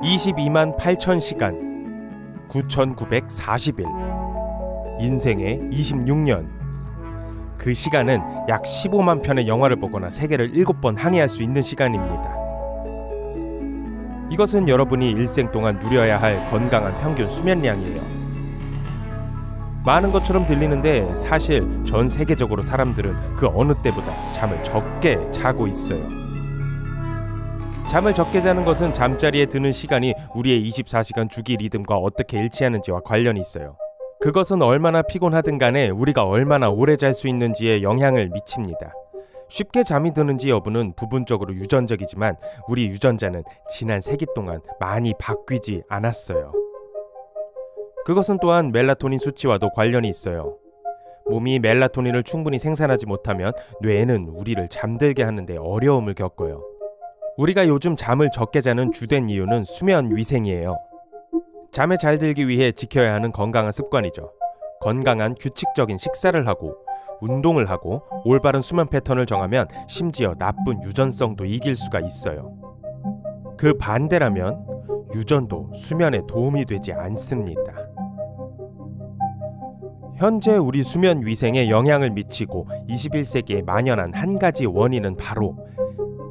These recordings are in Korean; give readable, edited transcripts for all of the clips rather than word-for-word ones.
22만 8천 시간, 9,940일, 인생의 26년. 그 시간은 약 15만 편의 영화를 보거나 세계를 7번 항해할 수 있는 시간입니다. 이것은 여러분이 일생 동안 누려야 할 건강한 평균 수면량이에요. 많은 것처럼 들리는데 사실 전 세계적으로 사람들은 그 어느 때보다 잠을 적게 자고 있어요. 잠을 적게 자는 것은 잠자리에 드는 시간이 우리의 24시간 주기 리듬과 어떻게 일치하는지와 관련이 있어요. 그것은 얼마나 피곤하든 간에 우리가 얼마나 오래 잘 수 있는지에 영향을 미칩니다. 쉽게 잠이 드는지 여부는 부분적으로 유전적이지만 우리 유전자는 지난 세기 동안 많이 바뀌지 않았어요. 그것은 또한 멜라토닌 수치와도 관련이 있어요. 몸이 멜라토닌을 충분히 생산하지 못하면 뇌는 우리를 잠들게 하는데 어려움을 겪어요. 우리가 요즘 잠을 적게 자는 주된 이유는 수면 위생이에요. 잠에 잘 들기 위해 지켜야 하는 건강한 습관이죠. 건강한 규칙적인 식사를 하고 운동을 하고 올바른 수면 패턴을 정하면 심지어 나쁜 유전성도 이길 수가 있어요. 그 반대라면 유전도 수면에 도움이 되지 않습니다. 현재 우리 수면 위생에 영향을 미치고 21세기에 만연한 한 가지 원인은 바로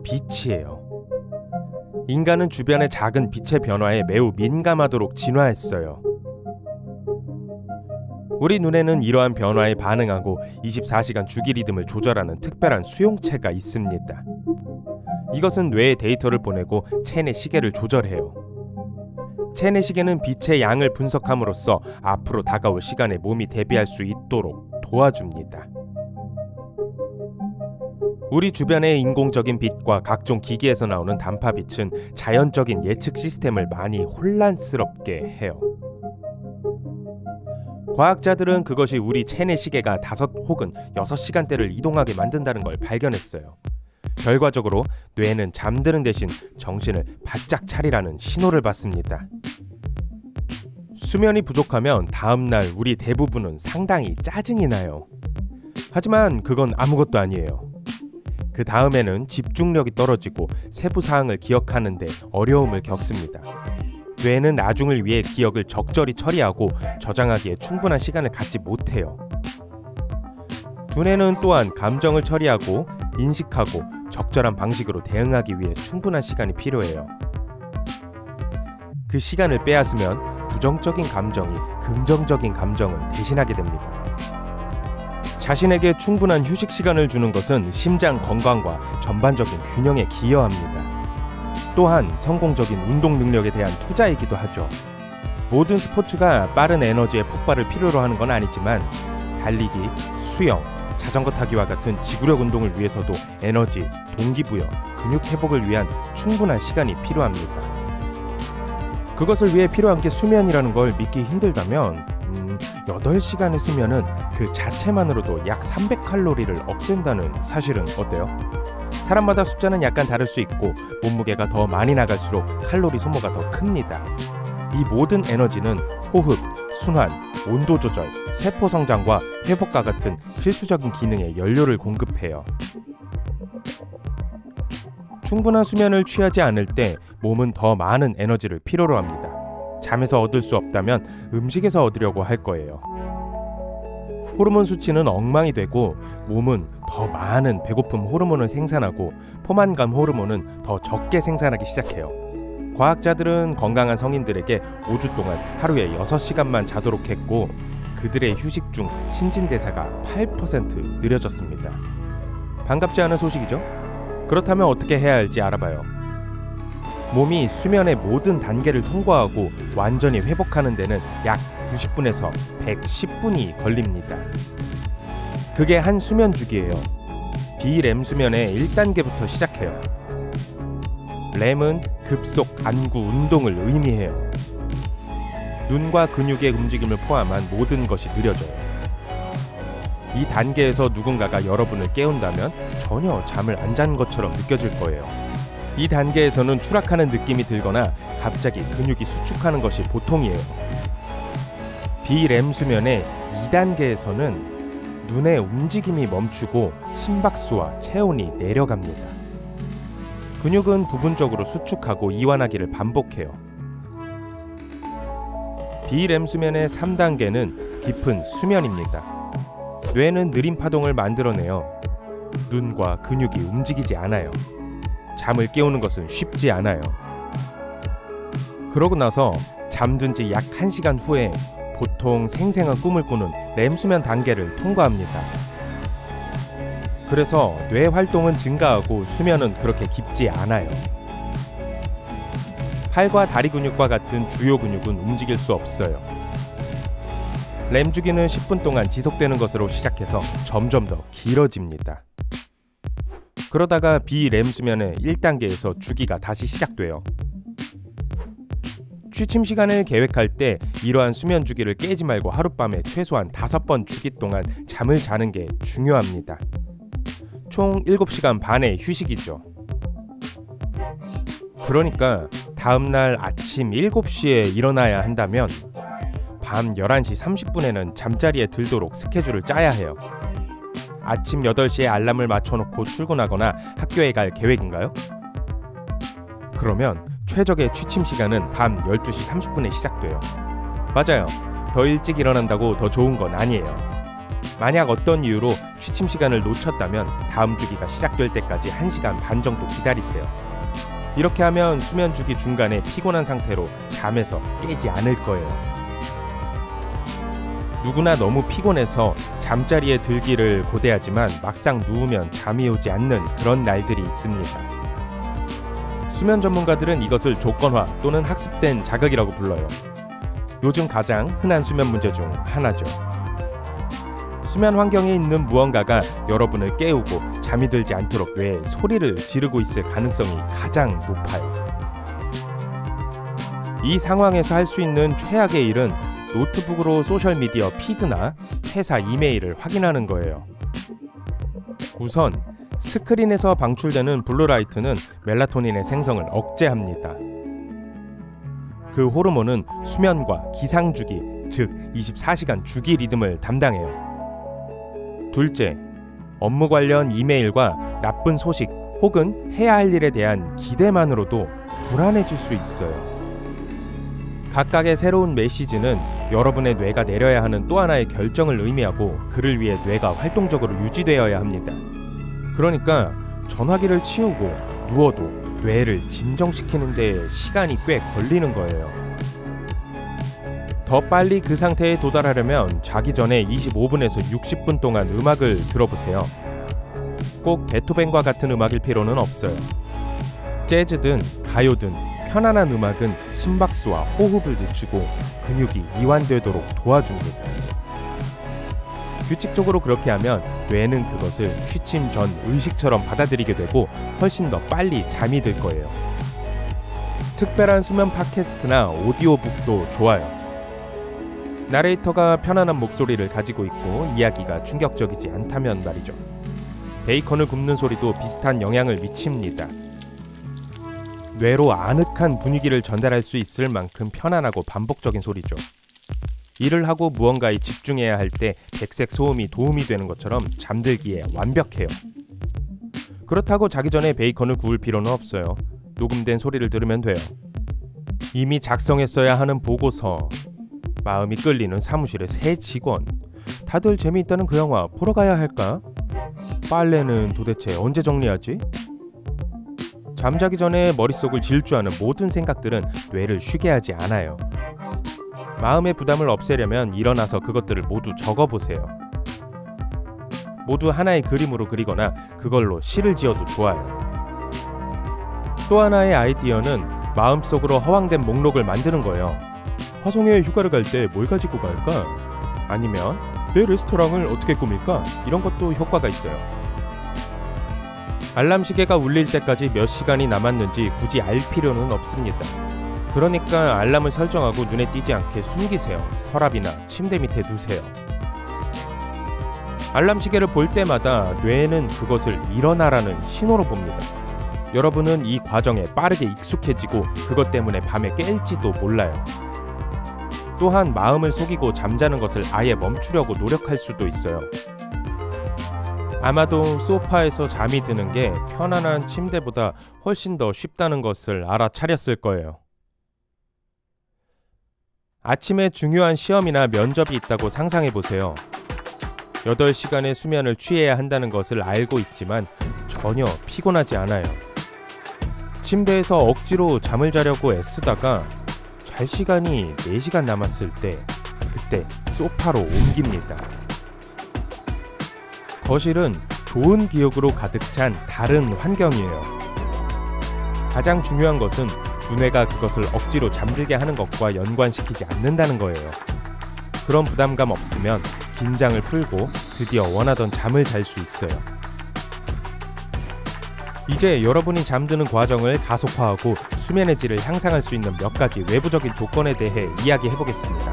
빛이에요. 인간은 주변의 작은 빛의 변화에 매우 민감하도록 진화했어요. 우리 눈에는 이러한 변화에 반응하고 24시간 주기 리듬을 조절하는 특별한 수용체가 있습니다. 이것은 뇌에 데이터를 보내고 체내 시계를 조절해요. 체내 시계는 빛의 양을 분석함으로써 앞으로 다가올 시간에 몸이 대비할 수 있도록 도와줍니다. 우리 주변의 인공적인 빛과 각종 기기에서 나오는 단파빛은 자연적인 예측 시스템을 많이 혼란스럽게 해요. 과학자들은 그것이 우리 체내 시계가 5 혹은 6시간대를 이동하게 만든다는 걸 발견했어요. 결과적으로 뇌는 잠드는 대신 정신을 바짝 차리라는 신호를 받습니다. 수면이 부족하면 다음날 우리 대부분은 상당히 짜증이 나요. 하지만 그건 아무것도 아니에요. 그 다음에는 집중력이 떨어지고 세부 사항을 기억하는데 어려움을 겪습니다. 뇌는 나중을 위해 기억을 적절히 처리하고 저장하기에 충분한 시간을 갖지 못해요. 두뇌는 또한 감정을 처리하고 인식하고 적절한 방식으로 대응하기 위해 충분한 시간이 필요해요. 그 시간을 빼앗으면 부정적인 감정이 긍정적인 감정을 대신하게 됩니다. 자신에게 충분한 휴식 시간을 주는 것은 심장 건강과 전반적인 균형에 기여합니다. 또한 성공적인 운동 능력에 대한 투자이기도 하죠. 모든 스포츠가 빠른 에너지의 폭발을 필요로 하는 건 아니지만 달리기, 수영, 자전거 타기와 같은 지구력 운동을 위해서도 에너지, 동기부여, 근육 회복을 위한 충분한 시간이 필요합니다. 그것을 위해 필요한 게 수면이라는 걸 믿기 힘들다면 8시간의 수면은 그 자체만으로도 약 300칼로리를 없앤다는 사실은 어때요? 사람마다 숫자는 약간 다를 수 있고 몸무게가 더 많이 나갈수록 칼로리 소모가 더 큽니다. 이 모든 에너지는 호흡, 순환, 온도 조절, 세포 성장과 회복과 같은 필수적인 기능에 연료를 공급해요. 충분한 수면을 취하지 않을 때 몸은 더 많은 에너지를 필요로 합니다. 잠에서 얻을 수 없다면 음식에서 얻으려고 할 거예요. 호르몬 수치는 엉망이 되고 몸은 더 많은 배고픔 호르몬을 생산하고 포만감 호르몬은 더 적게 생산하기 시작해요. 과학자들은 건강한 성인들에게 5주 동안 하루에 6시간만 자도록 했고 그들의 휴식 중 신진대사가 8% 느려졌습니다. 반갑지 않은 소식이죠? 그렇다면 어떻게 해야 할지 알아봐요. 몸이 수면의 모든 단계를 통과하고 완전히 회복하는 데는 약 90분에서 110분이 걸립니다. 그게 한 수면 주기예요. 비렘 수면의 1단계부터 시작해요. 렘은 급속 안구 운동을 의미해요. 눈과 근육의 움직임을 포함한 모든 것이 느려져요. 이 단계에서 누군가가 여러분을 깨운다면 전혀 잠을 안 잔 것처럼 느껴질 거예요. 이 단계에서는 추락하는 느낌이 들거나 갑자기 근육이 수축하는 것이 보통이에요. 비렘 수면의 2단계에서는 눈의 움직임이 멈추고 심박수와 체온이 내려갑니다. 근육은 부분적으로 수축하고 이완하기를 반복해요. 비렘 수면의 3단계는 깊은 수면입니다. 뇌는 느린 파동을 만들어내요. 눈과 근육이 움직이지 않아요. 잠을 깨우는 것은 쉽지 않아요. 그러고 나서 잠든 지 약 1시간 후에 보통 생생한 꿈을 꾸는 렘 수면 단계를 통과합니다. 그래서 뇌 활동은 증가하고 수면은 그렇게 깊지 않아요. 팔과 다리 근육과 같은 주요 근육은 움직일 수 없어요. 렘 주기는 10분 동안 지속되는 것으로 시작해서 점점 더 길어집니다. 그러다가 비렘 수면의 1단계에서 주기가 다시 시작돼요. 취침 시간을 계획할 때 이러한 수면 주기를 깨지 말고 하룻밤에 최소한 5번 주기 동안 잠을 자는 게 중요합니다. 총 7시간 반의 휴식이죠. 그러니까 다음날 아침 7시에 일어나야 한다면 밤 11시 30분에는 잠자리에 들도록 스케줄을 짜야 해요. 아침 8시에 알람을 맞춰놓고 출근하거나 학교에 갈 계획인가요? 그러면 최적의 취침 시간은 밤 12시 30분에 시작돼요. 맞아요. 더 일찍 일어난다고 더 좋은 건 아니에요. 만약 어떤 이유로 취침 시간을 놓쳤다면 다음 주기가 시작될 때까지 1시간 반 정도 기다리세요. 이렇게 하면 수면 주기 중간에 피곤한 상태로 잠에서 깨지 않을 거예요. 누구나 너무 피곤해서 잠자리에 들기를 고대하지만 막상 누우면 잠이 오지 않는 그런 날들이 있습니다. 수면 전문가들은 이것을 조건화 또는 학습된 자극이라고 불러요. 요즘 가장 흔한 수면 문제 중 하나죠. 수면 환경에 있는 무언가가 여러분을 깨우고 잠이 들지 않도록 뇌에 소리를 지르고 있을 가능성이 가장 높아요. 이 상황에서 할 수 있는 최악의 일은 노트북으로 소셜미디어 피드나 회사 이메일을 확인하는 거예요. 우선 스크린에서 방출되는 블루라이트는 멜라토닌의 생성을 억제합니다. 그 호르몬은 수면과 기상주기, 즉 24시간 주기 리듬을 담당해요. 둘째, 업무 관련 이메일과 나쁜 소식 혹은 해야 할 일에 대한 기대만으로도 불안해질 수 있어요. 각각의 새로운 메시지는 여러분의 뇌가 내려야 하는 또 하나의 결정을 의미하고 그를 위해 뇌가 활동적으로 유지되어야 합니다. 그러니까 전화기를 치우고 누워도 뇌를 진정시키는 데 시간이 꽤 걸리는 거예요. 더 빨리 그 상태에 도달하려면 자기 전에 25분에서 60분 동안 음악을 들어보세요. 꼭 베토벤과 같은 음악일 필요는 없어요. 재즈든 가요든 편안한 음악은 심박수와 호흡을 늦추고 근육이 이완되도록 도와줍니다. 규칙적으로 그렇게 하면 뇌는 그것을 취침 전 의식처럼 받아들이게 되고 훨씬 더 빨리 잠이 들 거예요. 특별한 수면 팟캐스트나 오디오북도 좋아요. 나레이터가 편안한 목소리를 가지고 있고 이야기가 충격적이지 않다면 말이죠. 베이컨을 굽는 소리도 비슷한 영향을 미칩니다. 뇌로 아늑한 분위기를 전달할 수 있을 만큼 편안하고 반복적인 소리죠. 일을 하고 무언가에 집중해야 할 때 백색 소음이 도움이 되는 것처럼 잠들기에 완벽해요. 그렇다고 자기 전에 베이컨을 구울 필요는 없어요. 녹음된 소리를 들으면 돼요. 이미 작성했어야 하는 보고서, 마음이 끌리는 사무실의 새 직원, 다들 재미있다는 그 영화 보러 가야 할까? 빨래는 도대체 언제 정리하지? 잠자기 전에 머릿속을 질주하는 모든 생각들은 뇌를 쉬게 하지 않아요. 마음의 부담을 없애려면 일어나서 그것들을 모두 적어보세요. 모두 하나의 그림으로 그리거나 그걸로 시를 지어도 좋아요. 또 하나의 아이디어는 마음속으로 허황된 목록을 만드는 거예요. 화성에 휴가를 갈 때 뭘 가지고 갈까? 아니면 내 레스토랑을 어떻게 꾸밀까? 이런 것도 효과가 있어요. 알람 시계가 울릴 때까지 몇 시간이 남았는지 굳이 알 필요는 없습니다. 그러니까 알람을 설정하고 눈에 띄지 않게 숨기세요. 서랍이나 침대 밑에 두세요. 알람 시계를 볼 때마다 뇌는 그것을 일어나라는 신호로 봅니다. 여러분은 이 과정에 빠르게 익숙해지고 그것 때문에 밤에 깰지도 몰라요. 또한 마음을 속이고 잠자는 것을 아예 멈추려고 노력할 수도 있어요. 아마도 소파에서 잠이 드는 게 편안한 침대보다 훨씬 더 쉽다는 것을 알아차렸을 거예요. 아침에 중요한 시험이나 면접이 있다고 상상해 보세요. 8시간의 수면을 취해야 한다는 것을 알고 있지만 전혀 피곤하지 않아요. 침대에서 억지로 잠을 자려고 애쓰다가 잘 시간이 4시간 남았을 때 그때 소파로 옮깁니다. 거실은 좋은 기억으로 가득 찬 다른 환경이에요. 가장 중요한 것은 두뇌가 그것을 억지로 잠들게 하는 것과 연관시키지 않는다는 거예요. 그런 부담감 없으면 긴장을 풀고 드디어 원하던 잠을 잘 수 있어요. 이제 여러분이 잠드는 과정을 가속화하고 수면의 질을 향상할 수 있는 몇 가지 외부적인 조건에 대해 이야기해 보겠습니다.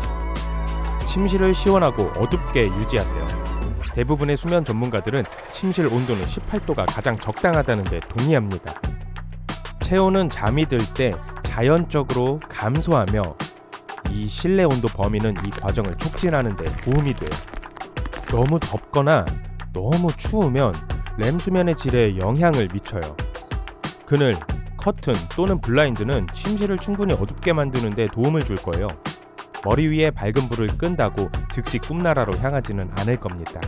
침실을 시원하고 어둡게 유지하세요. 대부분의 수면 전문가들은 침실 온도는 18도가 가장 적당하다는 데 동의합니다. 체온은 잠이 들 때 자연적으로 감소하며 이 실내 온도 범위는 이 과정을 촉진하는 데 도움이 돼요. 너무 덥거나 너무 추우면 렘 수면의 질에 영향을 미쳐요. 그늘, 커튼 또는 블라인드는 침실을 충분히 어둡게 만드는 데 도움을 줄 거예요. 머리 위에 밝은 불을 끈다고 즉시 꿈나라로 향하지는 않을 겁니다.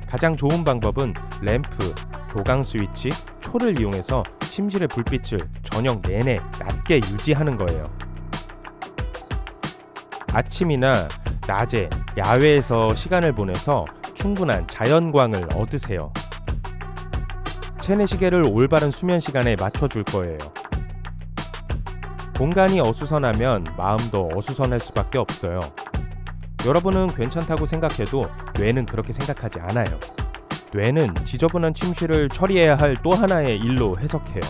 가장 좋은 방법은 램프, 조강 스위치, 초를 이용해서 침실의 불빛을 저녁 내내 낮게 유지하는 거예요. 아침이나 낮에 야외에서 시간을 보내서 충분한 자연광을 얻으세요. 체내시계를 올바른 수면 시간에 맞춰줄 거예요. 공간이 어수선하면 마음도 어수선할 수밖에 없어요. 여러분은 괜찮다고 생각해도 뇌는 그렇게 생각하지 않아요. 뇌는 지저분한 침실을 처리해야 할 또 하나의 일로 해석해요.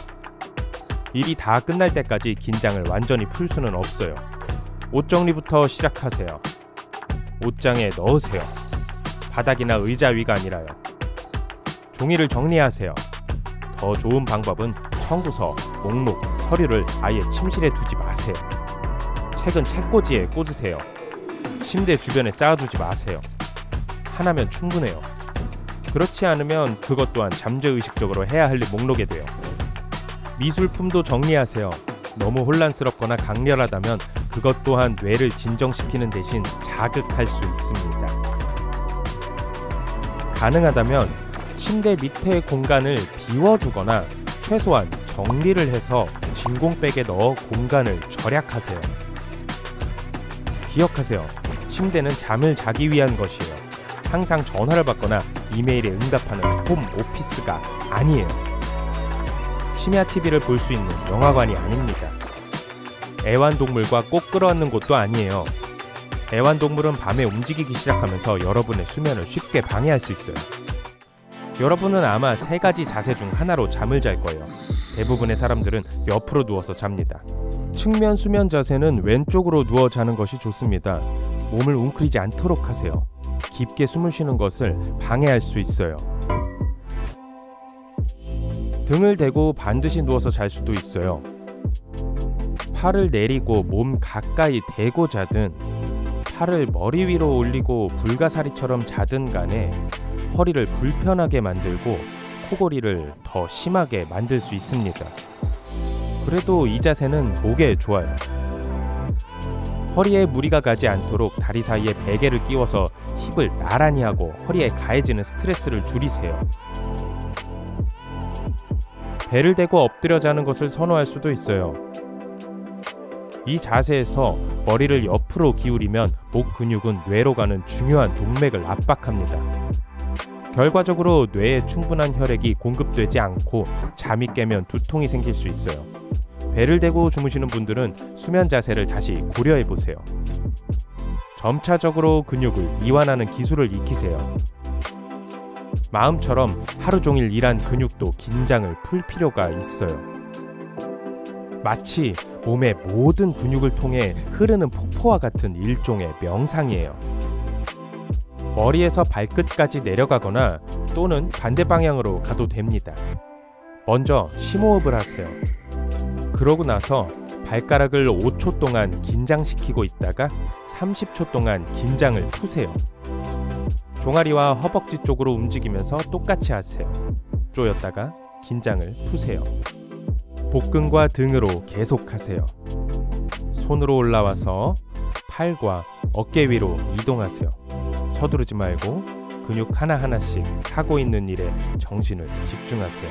일이 다 끝날 때까지 긴장을 완전히 풀 수는 없어요. 옷 정리부터 시작하세요. 옷장에 넣으세요. 바닥이나 의자 위가 아니라요. 종이를 정리하세요. 더 좋은 방법은 청구서, 목록, 서류를 아예 침실에 두지 마세요. 책은 책꽂이에 꽂으세요. 침대 주변에 쌓아두지 마세요. 하나면 충분해요. 그렇지 않으면 그것 또한 잠재의식적으로 해야 할 일 목록에 돼요. 미술품도 정리하세요. 너무 혼란스럽거나 강렬하다면 그것 또한 뇌를 진정시키는 대신 자극할 수 있습니다. 가능하다면 침대 밑에 공간을 비워두거나 최소한 정리를 해서 진공백에 넣어 공간을 절약하세요. 기억하세요. 침대는 잠을 자기 위한 것이에요. 항상 전화를 받거나 이메일에 응답하는 홈 오피스가 아니에요. 심야 TV를 볼 수 있는 영화관이 아닙니다. 애완동물과 꼭 끌어안는 곳도 아니에요. 애완동물은 밤에 움직이기 시작하면서 여러분의 수면을 쉽게 방해할 수 있어요. 여러분은 아마 3가지 자세 중 하나로 잠을 잘 거예요. 대부분의 사람들은 옆으로 누워서 잡니다. 측면 수면 자세는 왼쪽으로 누워 자는 것이 좋습니다. 몸을 웅크리지 않도록 하세요. 깊게 숨을 쉬는 것을 방해할 수 있어요. 등을 대고 반드시 누워서 잘 수도 있어요. 팔을 내리고 몸 가까이 대고 자든 팔을 머리 위로 올리고 불가사리처럼 자든 간에 허리를 불편하게 만들고 코골이를 더 심하게 만들 수 있습니다. 그래도 이 자세는 목에 좋아요. 허리에 무리가 가지 않도록 다리 사이에 베개를 끼워서 힙을 나란히 하고 허리에 가해지는 스트레스를 줄이세요. 배를 대고 엎드려 자는 것을 선호할 수도 있어요. 이 자세에서 머리를 옆으로 기울이면 목 근육은 뇌로 가는 중요한 동맥을 압박합니다. 결과적으로 뇌에 충분한 혈액이 공급되지 않고 잠이 깨면 두통이 생길 수 있어요. 배를 대고 주무시는 분들은 수면 자세를 다시 고려해 보세요. 점차적으로 근육을 이완하는 기술을 익히세요. 마음처럼 하루 종일 일한 근육도 긴장을 풀 필요가 있어요. 마치 몸의 모든 근육을 통해 흐르는 폭포와 같은 일종의 명상이에요. 머리에서 발끝까지 내려가거나 또는 반대 방향으로 가도 됩니다. 먼저 심호흡을 하세요. 그러고 나서 발가락을 5초 동안 긴장시키고 있다가 30초 동안 긴장을 푸세요. 종아리와 허벅지 쪽으로 움직이면서 똑같이 하세요. 조였다가 긴장을 푸세요. 복근과 등으로 계속하세요. 손으로 올라와서 팔과 어깨 위로 이동하세요. 서두르지 말고 근육 하나하나씩 하고 있는 일에 정신을 집중하세요.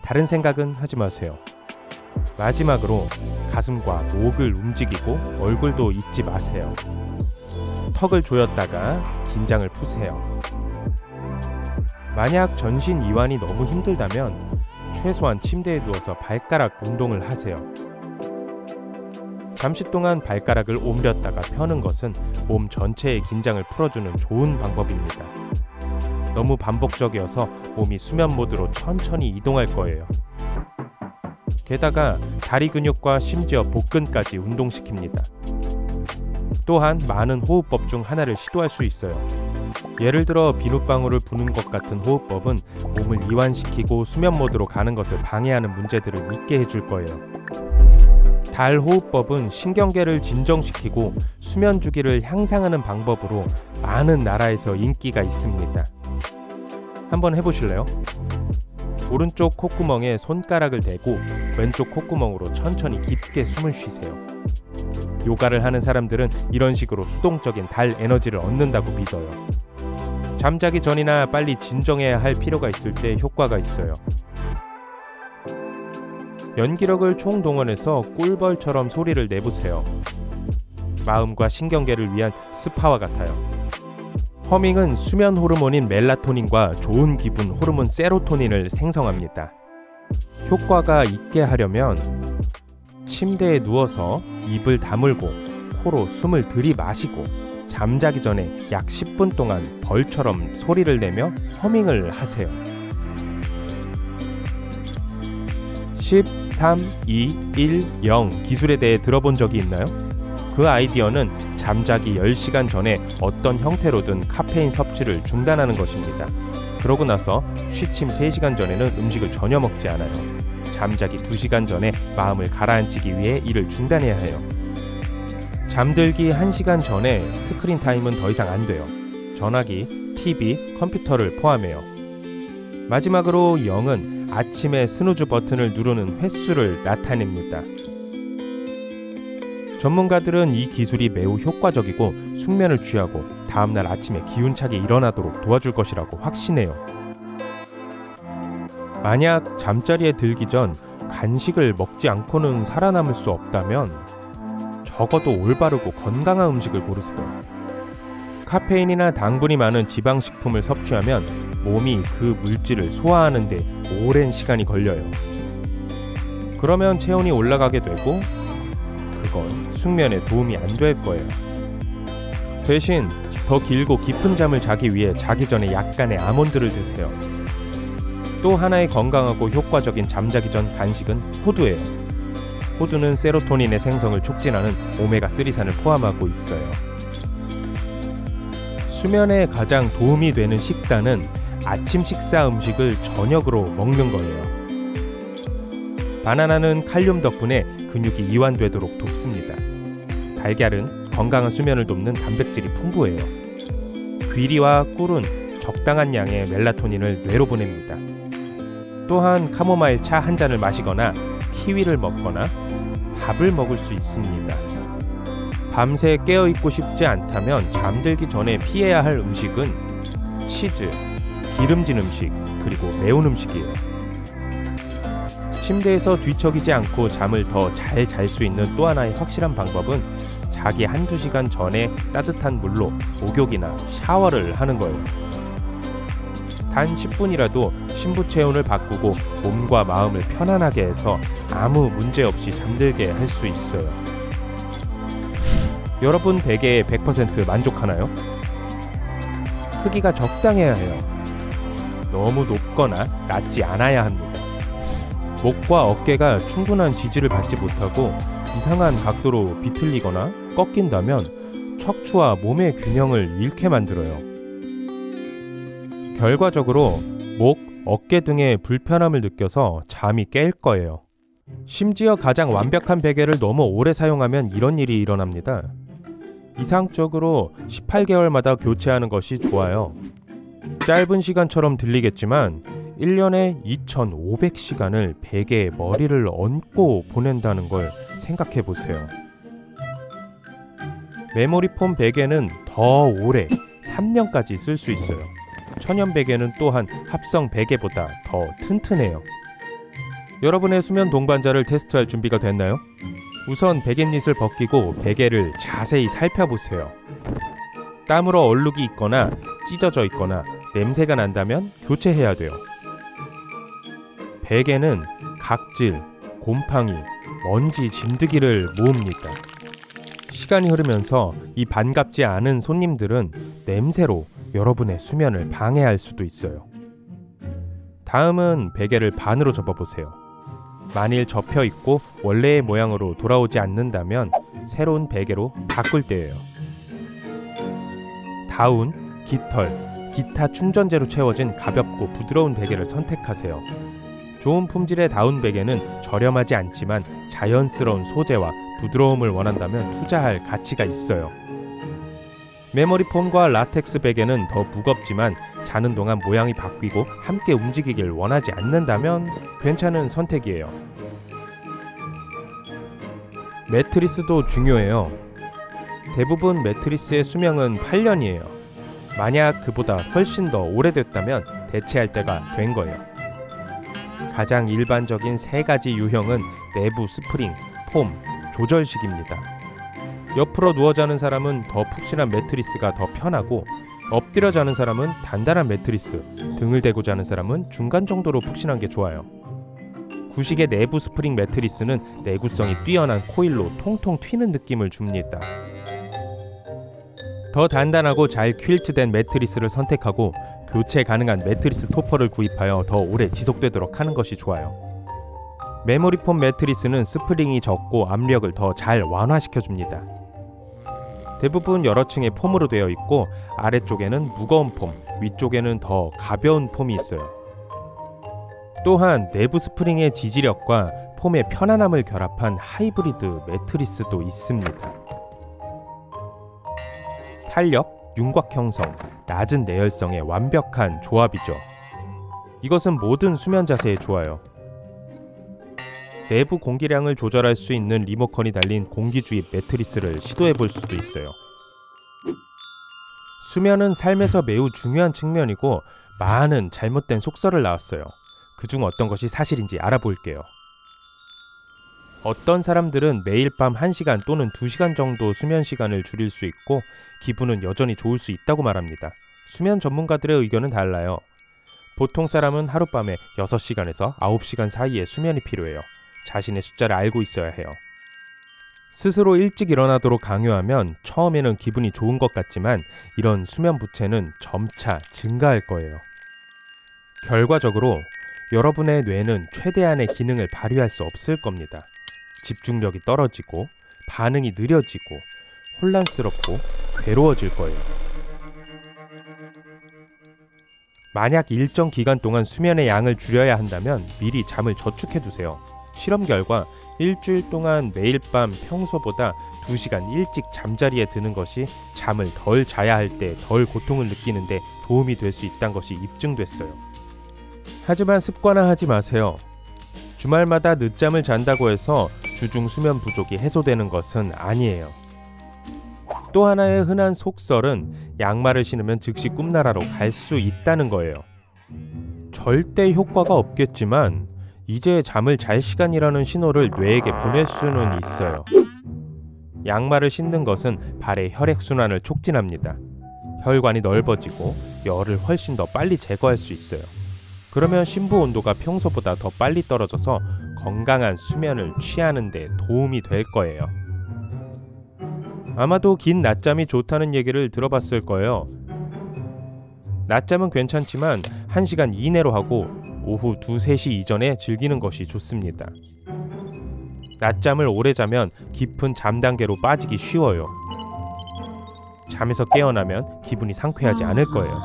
다른 생각은 하지 마세요. 마지막으로 가슴과 목을 움직이고 얼굴도 잊지 마세요. 턱을 조였다가 긴장을 푸세요. 만약 전신 이완이 너무 힘들다면 최소한 침대에 누워서 발가락 운동을 하세요. 잠시 동안 발가락을 옮겼다가 펴는 것은 몸 전체의 긴장을 풀어주는 좋은 방법입니다. 너무 반복적이어서 몸이 수면 모드로 천천히 이동할 거예요. 게다가 다리 근육과 심지어 복근까지 운동시킵니다. 또한 많은 호흡법 중 하나를 시도할 수 있어요. 예를 들어 비눗방울을 부는 것 같은 호흡법은 몸을 이완시키고 수면 모드로 가는 것을 방해하는 문제들을 잊게 해줄 거예요. 달 호흡법은 신경계를 진정시키고 수면 주기를 향상하는 방법으로 많은 나라에서 인기가 있습니다. 한번 해보실래요? 오른쪽 콧구멍에 손가락을 대고 왼쪽 콧구멍으로 천천히 깊게 숨을 쉬세요. 요가를 하는 사람들은 이런 식으로 수동적인 달 에너지를 얻는다고 믿어요. 잠자기 전이나 빨리 진정해야 할 필요가 있을 때 효과가 있어요. 연기력을 총동원해서 꿀벌처럼 소리를 내보세요. 마음과 신경계를 위한 스파와 같아요. 허밍은 수면 호르몬인 멜라토닌과 좋은 기분 호르몬 세로토닌을 생성합니다. 효과가 있게 하려면 침대에 누워서 입을 다물고 코로 숨을 들이마시고 잠자기 전에 약 10분 동안 벌처럼 소리를 내며 허밍을 하세요. 10, 3, 2, 1, 0 기술에 대해 들어본 적이 있나요? 그 아이디어는 잠자기 10시간 전에 어떤 형태로든 카페인 섭취를 중단하는 것입니다. 그러고 나서 취침 3시간 전에는 음식을 전혀 먹지 않아요. 잠자기 2시간 전에 마음을 가라앉히기 위해 이를 중단해야 해요. 잠들기 1시간 전에 스크린 타임은 더 이상 안 돼요. 전화기, TV, 컴퓨터를 포함해요. 마지막으로 0은 아침에 스누즈 버튼을 누르는 횟수를 나타냅니다. 전문가들은 이 기술이 매우 효과적이고 숙면을 취하고 다음날 아침에 기운차게 일어나도록 도와줄 것이라고 확신해요. 만약 잠자리에 들기 전 간식을 먹지 않고는 살아남을 수 없다면 적어도 올바르고 건강한 음식을 고르세요. 카페인이나 당분이 많은 지방식품을 섭취하면 몸이 그 물질을 소화하는 데 오랜 시간이 걸려요. 그러면 체온이 올라가게 되고 그건 숙면에 도움이 안 될 거예요. 대신 더 길고 깊은 잠을 자기 위해 자기 전에 약간의 아몬드를 드세요. 또 하나의 건강하고 효과적인 잠자기 전 간식은 호두예요. 호두는 세로토닌의 생성을 촉진하는 오메가3산을 포함하고 있어요. 수면에 가장 도움이 되는 식단은 아침 식사 음식을 저녁으로 먹는 거예요. 바나나는 칼륨 덕분에 근육이 이완되도록 돕습니다. 달걀은 건강한 수면을 돕는 단백질이 풍부해요. 귀리와 꿀은 적당한 양의 멜라토닌을 뇌로 보냅니다. 또한 카모마일 차 한 잔을 마시거나 키위를 먹거나 밥을 먹을 수 있습니다. 밤새 깨어있고 싶지 않다면 잠들기 전에 피해야 할 음식은 치즈, 기름진 음식, 그리고 매운 음식이에요. 침대에서 뒤척이지 않고 잠을 더 잘 잘 수 있는 또 하나의 확실한 방법은 자기 1~2시간 전에 따뜻한 물로 목욕이나 샤워를 하는 거예요. 단 10분이라도 신부 체온을 바꾸고 몸과 마음을 편안하게 해서 아무 문제 없이 잠들게 할 수 있어요. 여러분 베개에 100% 만족하나요? 크기가 적당해야 해요. 너무 높거나 낮지 않아야 합니다. 목과 어깨가 충분한 지지를 받지 못하고 이상한 각도로 비틀리거나 꺾인다면 척추와 몸의 균형을 잃게 만들어요. 결과적으로 목, 어깨 등의 불편함을 느껴서 잠이 깰 거예요. 심지어 가장 완벽한 베개를 너무 오래 사용하면 이런 일이 일어납니다. 이상적으로 18개월마다 교체하는 것이 좋아요. 짧은 시간처럼 들리겠지만 1년에 2,500시간을 베개에 머리를 얹고 보낸다는 걸 생각해 보세요. 메모리 폼 베개는 더 오래 3년까지 쓸 수 있어요. 천연 베개는 또한 합성 베개보다 더 튼튼해요. 여러분의 수면 동반자를 테스트할 준비가 됐나요? 우선 베갯닛을 벗기고 베개를 자세히 살펴보세요. 땀으로 얼룩이 있거나 찢어져 있거나 냄새가 난다면 교체해야 돼요. 베개는 각질, 곰팡이, 먼지, 진드기를 모읍니다. 시간이 흐르면서 이 반갑지 않은 손님들은 냄새로 여러분의 수면을 방해할 수도 있어요. 다음은 베개를 반으로 접어보세요. 만일 접혀 있고 원래의 모양으로 돌아오지 않는다면 새로운 베개로 바꿀 때예요. 다운, 깃털, 기타 충전재로 채워진 가볍고 부드러운 베개를 선택하세요. 좋은 품질의 다운 베개는 저렴하지 않지만 자연스러운 소재와 부드러움을 원한다면 투자할 가치가 있어요. 메모리 폼과 라텍스 베개는 더 무겁지만 자는 동안 모양이 바뀌고 함께 움직이길 원하지 않는다면 괜찮은 선택이에요. 매트리스도 중요해요. 대부분 매트리스의 수명은 8년이에요. 만약 그보다 훨씬 더 오래됐다면 대체할 때가 된 거예요. 가장 일반적인 세 가지 유형은 내부 스프링, 폼, 조절식입니다. 옆으로 누워 자는 사람은 더 푹신한 매트리스가 더 편하고, 엎드려 자는 사람은 단단한 매트리스, 등을 대고 자는 사람은 중간 정도로 푹신한 게 좋아요. 구식의 내부 스프링 매트리스는 내구성이 뛰어난 코일로 통통 튀는 느낌을 줍니다. 더 단단하고 잘 퀼트된 매트리스를 선택하고 교체 가능한 매트리스 토퍼를 구입하여 더 오래 지속되도록 하는 것이 좋아요. 메모리 폼 매트리스는 스프링이 적고 압력을 더 잘 완화시켜줍니다. 대부분 여러 층의 폼으로 되어 있고 아래쪽에는 무거운 폼, 위쪽에는 더 가벼운 폼이 있어요. 또한 내부 스프링의 지지력과 폼의 편안함을 결합한 하이브리드 매트리스도 있습니다. 탄력, 윤곽 형성, 낮은 내열성의 완벽한 조합이죠. 이것은 모든 수면 자세에 좋아요. 내부 공기량을 조절할 수 있는 리모컨이 달린 공기주입 매트리스를 시도해 볼 수도 있어요. 수면은 삶에서 매우 중요한 측면이고 많은 잘못된 속설을 낳았어요. 그중 어떤 것이 사실인지 알아볼게요. 어떤 사람들은 매일 밤 1시간 또는 2시간 정도 수면 시간을 줄일 수 있고 기분은 여전히 좋을 수 있다고 말합니다. 수면 전문가들의 의견은 달라요. 보통 사람은 하룻밤에 6시간에서 9시간 사이의 수면이 필요해요. 자신의 숫자를 알고 있어야 해요. 스스로 일찍 일어나도록 강요하면 처음에는 기분이 좋은 것 같지만 이런 수면 부채는 점차 증가할 거예요. 결과적으로 여러분의 뇌는 최대한의 기능을 발휘할 수 없을 겁니다. 집중력이 떨어지고 반응이 느려지고 혼란스럽고 괴로워질 거예요. 만약 일정 기간 동안 수면의 양을 줄여야 한다면 미리 잠을 저축해두세요. 실험 결과 일주일 동안 매일 밤 평소보다 2시간 일찍 잠자리에 드는 것이 잠을 덜 자야 할 때 덜 고통을 느끼는데 도움이 될 수 있다는 것이 입증됐어요. 하지만 습관화하지 마세요. 주말마다 늦잠을 잔다고 해서 주중 수면 부족이 해소되는 것은 아니에요. 또 하나의 흔한 속설은 양말을 신으면 즉시 꿈나라로 갈 수 있다는 거예요. 절대 효과가 없겠지만 이제 잠을 잘 시간이라는 신호를 뇌에게 보낼 수는 있어요. 양말을 신는 것은 발의 혈액순환을 촉진합니다. 혈관이 넓어지고 열을 훨씬 더 빨리 제거할 수 있어요. 그러면 심부 온도가 평소보다 더 빨리 떨어져서 건강한 수면을 취하는 데 도움이 될 거예요. 아마도 긴 낮잠이 좋다는 얘기를 들어봤을 거예요. 낮잠은 괜찮지만 1시간 이내로 하고 오후 2, 3시 이전에 즐기는 것이 좋습니다. 낮잠을 오래 자면 깊은 잠 단계로 빠지기 쉬워요. 잠에서 깨어나면 기분이 상쾌하지 않을 거예요.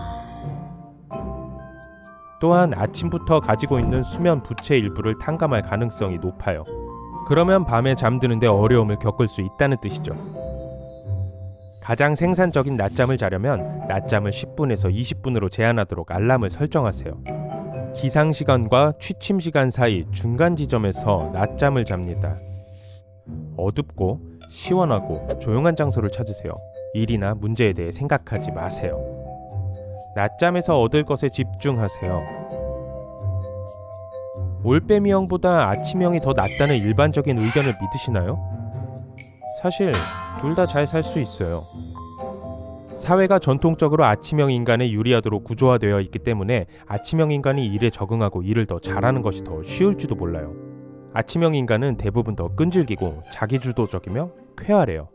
또한 아침부터 가지고 있는 수면 부채 일부를 탕감할 가능성이 높아요. 그러면 밤에 잠드는데 어려움을 겪을 수 있다는 뜻이죠. 가장 생산적인 낮잠을 자려면 낮잠을 10분에서 20분으로 제한하도록 알람을 설정하세요. 기상시간과 취침시간 사이 중간 지점에서 낮잠을 잡니다. 어둡고 시원하고 조용한 장소를 찾으세요. 일이나 문제에 대해 생각하지 마세요. 낮잠에서 얻을 것에 집중하세요. 올빼미형보다 아침형이 더 낫다는 일반적인 의견을 믿으시나요? 사실 둘 다 잘 살 수 있어요. 사회가 전통적으로 아침형 인간에 유리하도록 구조화되어 있기 때문에 아침형 인간이 일에 적응하고 일을 더 잘하는 것이 더 쉬울지도 몰라요. 아침형 인간은 대부분 더 끈질기고 자기주도적이며 쾌활해요.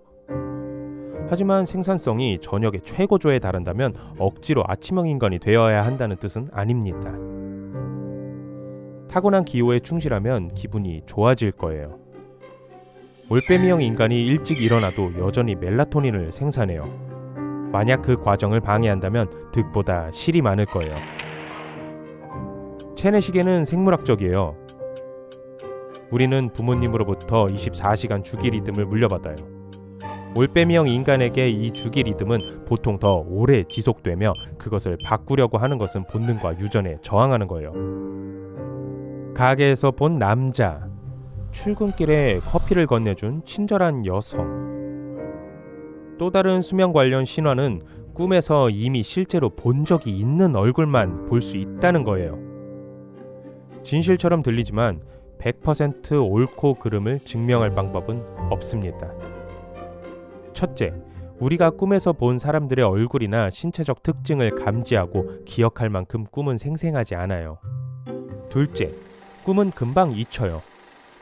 하지만 생산성이 저녁의 최고조에 달한다면 억지로 아침형 인간이 되어야 한다는 뜻은 아닙니다. 타고난 기호에 충실하면 기분이 좋아질 거예요. 올빼미형 인간이 일찍 일어나도 여전히 멜라토닌을 생산해요. 만약 그 과정을 방해한다면 득보다 실이 많을 거예요. 체내시계는 생물학적이에요. 우리는 부모님으로부터 24시간 주기 리듬을 물려받아요. 올빼미형 인간에게 이 주기 리듬은 보통 더 오래 지속되며 그것을 바꾸려고 하는 것은 본능과 유전에 저항하는 거예요. 가게에서 본 남자, 출근길에 커피를 건네준 친절한 여성. 또 다른 수면 관련 신화는 꿈에서 이미 실제로 본 적이 있는 얼굴만 볼 수 있다는 거예요. 진실처럼 들리지만 100% 옳고 그름을 증명할 방법은 없습니다. 첫째, 우리가 꿈에서 본 사람들의 얼굴이나 신체적 특징을 감지하고 기억할 만큼 꿈은 생생하지 않아요. 둘째, 꿈은 금방 잊혀요.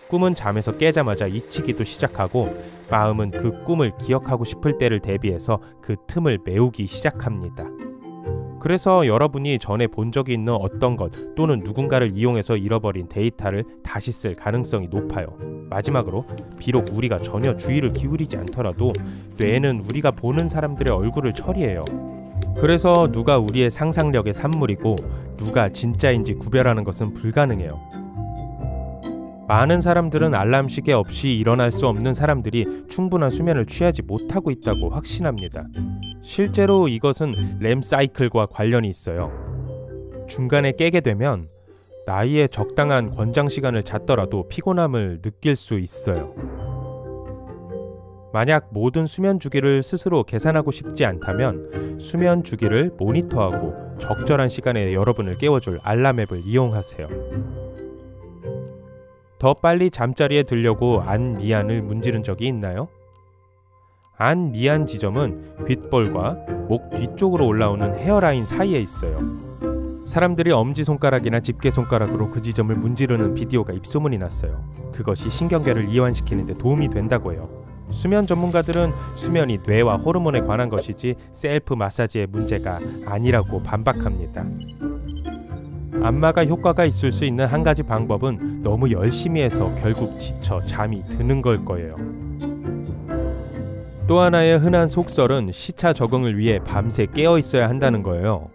꿈은 잠에서 깨자마자 잊히기도 시작하고 마음은 그 꿈을 기억하고 싶을 때를 대비해서 그 틈을 메우기 시작합니다. 그래서 여러분이 전에 본 적이 있는 어떤 것 또는 누군가를 이용해서 잃어버린 데이터를 다시 쓸 가능성이 높아요. 마지막으로 비록 우리가 전혀 주의를 기울이지 않더라도 뇌는 우리가 보는 사람들의 얼굴을 처리해요. 그래서 누가 우리의 상상력의 산물이고 누가 진짜인지 구별하는 것은 불가능해요. 많은 사람들은 알람 시계 없이 일어날 수 없는 사람들이 충분한 수면을 취하지 못하고 있다고 확신합니다. 실제로 이것은 렘 사이클과 관련이 있어요. 중간에 깨게 되면 나이에 적당한 권장 시간을 잤더라도 피곤함을 느낄 수 있어요. 만약 모든 수면 주기를 스스로 계산하고 싶지 않다면 수면 주기를 모니터하고 적절한 시간에 여러분을 깨워줄 알람 앱을 이용하세요. 더 빨리 잠자리에 들려고 안 미안을 문지른 적이 있나요? 안 미안 지점은 귓볼과 목 뒤쪽으로 올라오는 헤어라인 사이에 있어요. 사람들이 엄지손가락이나 집게손가락으로 그 지점을 문지르는 비디오가 입소문이 났어요. 그것이 신경계를 이완시키는 데 도움이 된다고 해요. 수면 전문가들은 수면이 뇌와 호르몬에 관한 것이지 셀프 마사지의 문제가 아니라고 반박합니다. 안마가 효과가 있을 수 있는 한 가지 방법은 너무 열심히 해서 결국 지쳐 잠이 드는 걸 거예요. 또 하나의 흔한 속설은 시차 적응을 위해 밤새 깨어 있어야 한다는 거예요.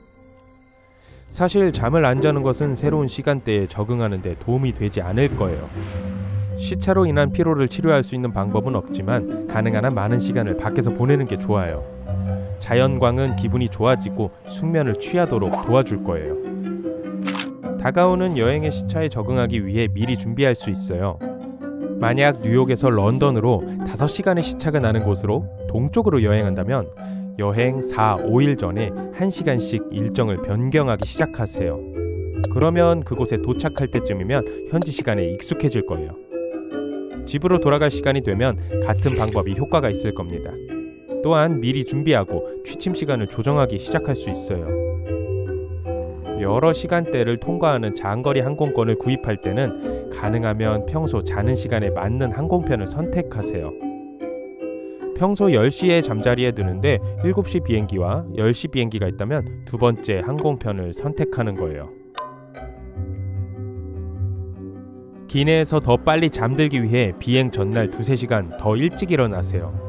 사실 잠을 안 자는 것은 새로운 시간대에 적응하는 데 도움이 되지 않을 거예요. 시차로 인한 피로를 치료할 수 있는 방법은 없지만 가능한 한 많은 시간을 밖에서 보내는 게 좋아요. 자연광은 기분이 좋아지고 숙면을 취하도록 도와줄 거예요. 다가오는 여행의 시차에 적응하기 위해 미리 준비할 수 있어요. 만약 뉴욕에서 런던으로 5시간의 시차가 나는 곳으로 동쪽으로 여행한다면 여행 4, 5일 전에 1시간씩 일정을 변경하기 시작하세요. 그러면 그곳에 도착할 때쯤이면 현지 시간에 익숙해질 거예요. 집으로 돌아갈 시간이 되면 같은 방법이 효과가 있을 겁니다. 또한 미리 준비하고 취침 시간을 조정하기 시작할 수 있어요. 여러 시간대를 통과하는 장거리 항공권을 구입할 때는 가능하면 평소 자는 시간에 맞는 항공편을 선택하세요. 평소 10시에 잠자리에 드는데 7시 비행기와 10시 비행기가 있다면 두 번째 항공편을 선택하는 거예요. 기내에서 더 빨리 잠들기 위해 비행 전날 2-3시간 더 일찍 일어나세요.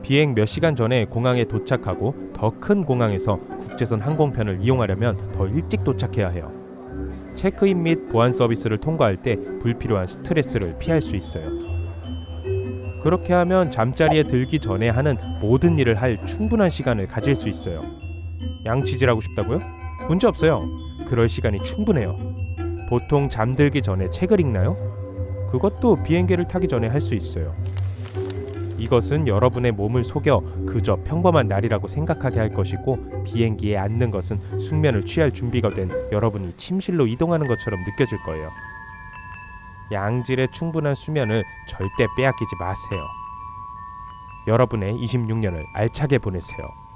비행 몇 시간 전에 공항에 도착하고 더 큰 공항에서 국제선 항공편을 이용하려면 더 일찍 도착해야 해요. 체크인 및 보안 서비스를 통과할 때 불필요한 스트레스를 피할 수 있어요. 그렇게 하면 잠자리에 들기 전에 하는 모든 일을 할 충분한 시간을 가질 수 있어요. 양치질하고 싶다고요? 문제 없어요. 그럴 시간이 충분해요. 보통 잠들기 전에 책을 읽나요? 그것도 비행기를 타기 전에 할 수 있어요. 이것은 여러분의 몸을 속여 그저 평범한 날이라고 생각하게 할 것이고, 비행기에 앉는 것은 숙면을 취할 준비가 된 여러분이 침실로 이동하는 것처럼 느껴질 거예요. 양질의 충분한 수면을 절대 빼앗기지 마세요. 여러분의 26년을 알차게 보내세요.